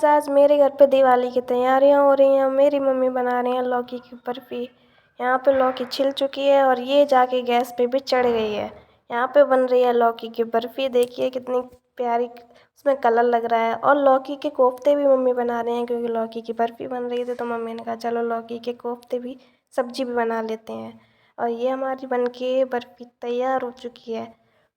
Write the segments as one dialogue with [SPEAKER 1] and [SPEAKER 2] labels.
[SPEAKER 1] Guys, आज मेरे घर पे दिवाली की तैयारियां हो रही हैं। मेरी मम्मी बना रही हैं लौकी की बर्फ़ी। यहाँ पे लौकी छिल चुकी है और ये जाके गैस पे भी चढ़ गई है। यहाँ पे बन रही है लौकी की बर्फ़ी। देखिए कितनी प्यारी उसमें कलर लग रहा है। और लौकी के कोफ्ते भी मम्मी बना रहे हैं, क्योंकि लौकी की बर्फ़ी बन रही थी तो मम्मी ने कहा चलो लौकी के कोफ्ते भी सब्जी भी बना लेते हैं। और ये हमारी बन के बर्फ़ी तैयार हो चुकी है।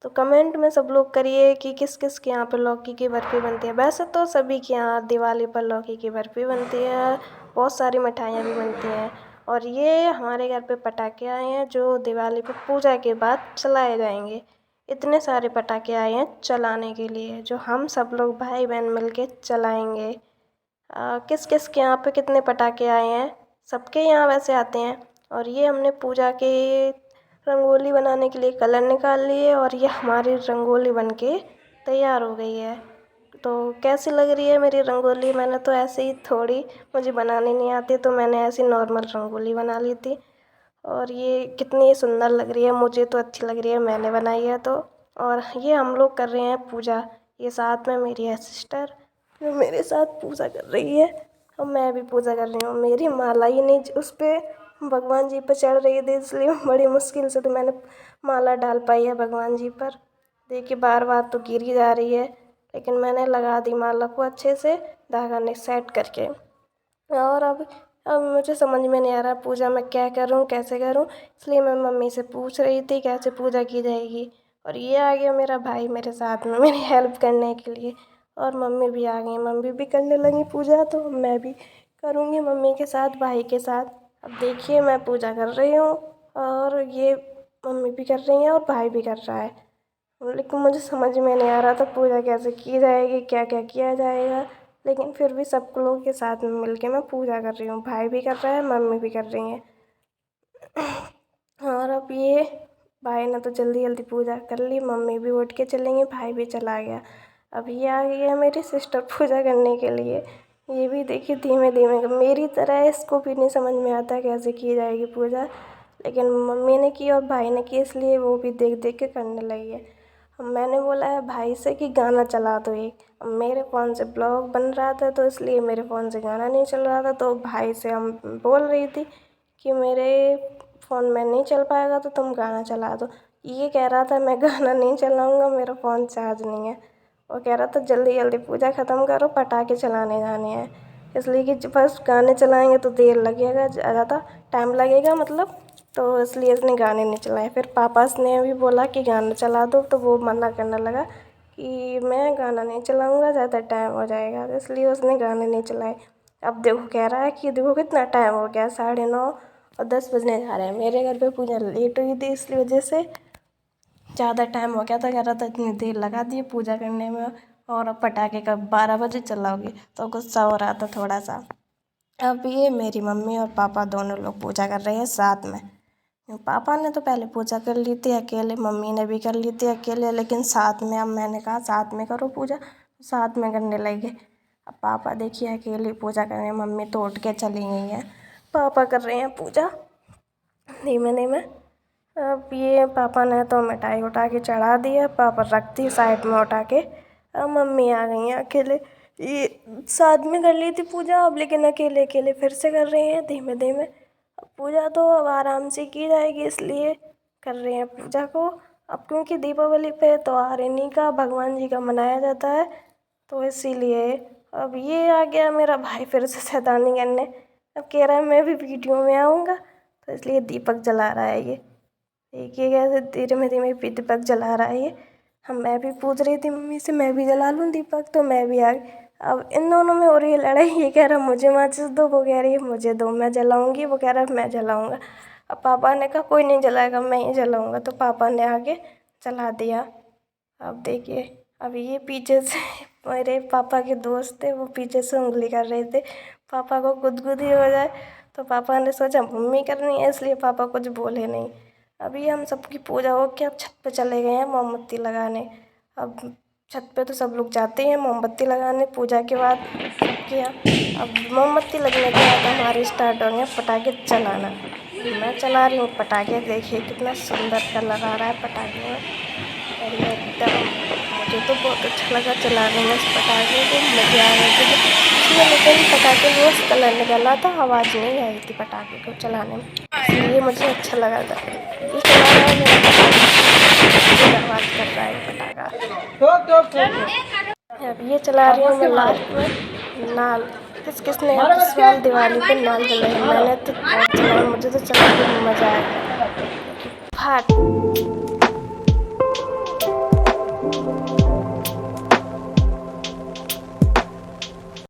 [SPEAKER 1] तो कमेंट में सब लोग करिए कि किस किस के यहाँ पे लौकी की बर्फ़ी बनती है। वैसे तो सभी के यहाँ दिवाली पर लौकी की बर्फ़ी बनती है, बहुत सारी मिठाइयाँ भी बनती हैं। और ये हमारे घर पे पटाखे आए हैं जो दिवाली पर पूजा के बाद चलाए जाएंगे। इतने सारे पटाखे आए हैं चलाने के लिए, जो हम सब लोग भाई बहन मिल के चलाएँगे। किस किस के यहाँ पे कितने पटाखे आए हैं, सबके यहाँ वैसे आते हैं। और ये हमने पूजा के रंगोली बनाने के लिए कलर निकाल लिए और ये हमारी रंगोली बनके तैयार हो गई है। तो कैसी लग रही है मेरी रंगोली? मैंने तो ऐसे ही थोड़ी, मुझे बनानी नहीं आती तो मैंने ऐसी नॉर्मल रंगोली बना ली थी। और ये कितनी सुंदर लग रही है, मुझे तो अच्छी लग रही है, मैंने बनाई है तो। और ये हम लोग कर रहे हैं पूजा। ये साथ में मेरी है सिस्टर जो मेरे साथ पूजा कर रही है, और मैं भी पूजा कर रही हूँ। मेरी माला ही नहीं उस पर भगवान जी पर चढ़ रही थी, इसलिए बड़ी मुश्किल से तो मैंने माला डाल पाई है भगवान जी पर। देखिए बार बार तो गिर ही जा रही है, लेकिन मैंने लगा दी माला को अच्छे से धागा ने सेट करके। और अब मुझे समझ में नहीं आ रहा पूजा में क्या करूं कैसे करूं, इसलिए मैं मम्मी से पूछ रही थी कैसे पूजा की जाएगी। और ये आ गया मेरा भाई मेरे साथ में मेरी हेल्प करने के लिए। और मम्मी भी आ गई, मम्मी भी करने लगी पूजा, तो मैं भी करूँगी मम्मी के साथ भाई के साथ। अब देखिए मैं पूजा कर रही हूँ और ये मम्मी भी कर रही हैं और भाई भी कर रहा है, लेकिन मुझे समझ में नहीं आ रहा था पूजा कैसे की जाएगी, क्या क्या किया जाएगा। लेकिन फिर भी सब लोगों के साथ में मिलके मैं पूजा कर रही हूँ, भाई भी कर रहा है मम्मी भी कर रही हैं। और अब ये भाई ने तो जल्दी जल्दी पूजा कर ली, मम्मी भी उठ के चलेंगे, भाई भी चला गया। अब ये आ गई है मेरी सिस्टर पूजा करने के लिए। ये भी देखिए धीमे धीमे मेरी तरह इसको भी नहीं समझ में आता कैसे की जाएगी पूजा, लेकिन मम्मी ने की और भाई ने की, इसलिए वो भी देख देख के करने लगी है। मैंने बोला है भाई से कि गाना चला दो एक। अब मेरे फ़ोन से ब्लॉग बन रहा था तो इसलिए मेरे फ़ोन से गाना नहीं चल रहा था, तो भाई से हम बोल रही थी कि मेरे फ़ोन में नहीं चल पाएगा तो तुम गाना चला दो। ये कह रहा था मैं गाना नहीं चलाऊँगा, मेरा फ़ोन चार्ज नहीं है। वो कह रहा था जल्दी जल्दी पूजा ख़त्म करो, पटाखे चलाने जाने हैं। इसलिए कि बस गाने चलाएंगे तो देर लगेगा, ज़्यादा टाइम लगेगा मतलब, तो इसलिए इसने गाने नहीं चलाए। फिर पापा ने भी बोला कि गाना चला दो, तो वो मना करने लगा कि मैं गाना नहीं चलाऊँगा, ज़्यादा टाइम हो जाएगा, तो इसलिए उसने गाने नहीं चलाए। अब देखो कह रहा है कि देखो कितना टाइम हो गया, 9:30 और 10 बजने जा रहे हैं। मेरे घर पे पूजा लेट हुई थी इसलिए वजह से ज़्यादा टाइम हो गया था, कह रहा था इतनी देर लगा दी पूजा करने में, और अब पटाखे कब 12 बजे चलाओगे, तो गुस्सा हो रहा था थोड़ा सा। अब ये मेरी मम्मी और पापा दोनों लोग पूजा कर रहे हैं साथ में। पापा ने तो पहले पूजा कर ली थी अकेले, मम्मी ने भी कर ली थी अकेले, लेकिन साथ में अब मैंने कहा साथ में करो पूजा, साथ में करने लगे। अब पापा देखिए अकेले पूजा कर रहे हैं, मम्मी तो उठ के चली गई हैं, पापा कर रहे हैं पूजा धीमे धीमे। अब ये पापा ने तो मिठाई उठा के चढ़ा दी है, पापा रख दी साइड में उठा के। अब मम्मी आ गई हैं अकेले, ये साथ में कर ली थी पूजा अब, लेकिन अकेले अकेले फिर से कर रही हैं धीमे धीमे। अब पूजा तो अब आराम से की जाएगी, इसलिए कर रहे हैं पूजा को। अब क्योंकि दीपावली पे त्योहार इन्हीं का, भगवान जी का मनाया जाता है, तो इसीलिए। अब ये आ गया मेरा भाई फिर से शैतानी करने। अब कह रहा है मैं भी वीडियो में आऊँगा, तो इसलिए दीपक जला रहा है ये। देखिए कैसे धीमे धीमे दीपक जला रहा है ये। हम मैं भी पूछ रही थी मम्मी से मैं भी जला लूँ दीपक, तो मैं भी आ गई। अब इन दोनों में हो रही है लड़ाई, ये कह रहा मुझे माचिस दो, वो कह रही है मुझे दो, मैं जलाऊंगी, वो कह रहा है मैं जलाऊंगा। अब पापा ने कहा कोई नहीं जलाएगा, मैं ही जलाऊंगा, तो पापा ने आगे जला दिया। अब देखिए अब ये पीछे से मेरे पापा के दोस्त थे, वो पीछे से उंगली कर रहे थे, पापा को गुदगुदी हो जाए, तो पापा ने सोचा मम्मी करनी है, इसलिए पापा कुछ बोले नहीं। अभी हम सबकी पूजा हो के अब छत पे चले गए हैं मोमबत्ती लगाने। अब छत पे तो सब लोग जाते हैं मोमबत्ती लगाने पूजा के बाद सबके यहाँ। अब मोमबत्ती लगने के बाद हमारे स्टार्ट हो गए पटाखे चलाना। मैं चला रही हूँ पटाखे, देखिए कितना सुंदर कलर आ रहा है पटाखे में, और ये एकदम मुझे तो बहुत अच्छा लगा चलाने में इस पटाखे को, मज़ा आ रहा है। में, लेकिन पटाखे में रोज़ कलर निकला था, आवाज़ नहीं आई थी पटाखे को चलाने में, इसलिए मुझे अच्छा लगा था। ये चला रहा है मेरा पटाखा, आवाज़ कर रहा है पटाखा। अब ये चला रही हूँ मैं लास्ट में नाल। किसने इस साल दिवाली पे नाल जलाई? मैंने तो बहुत चलाई, मुझे तो चला के मज़ा आया। फाट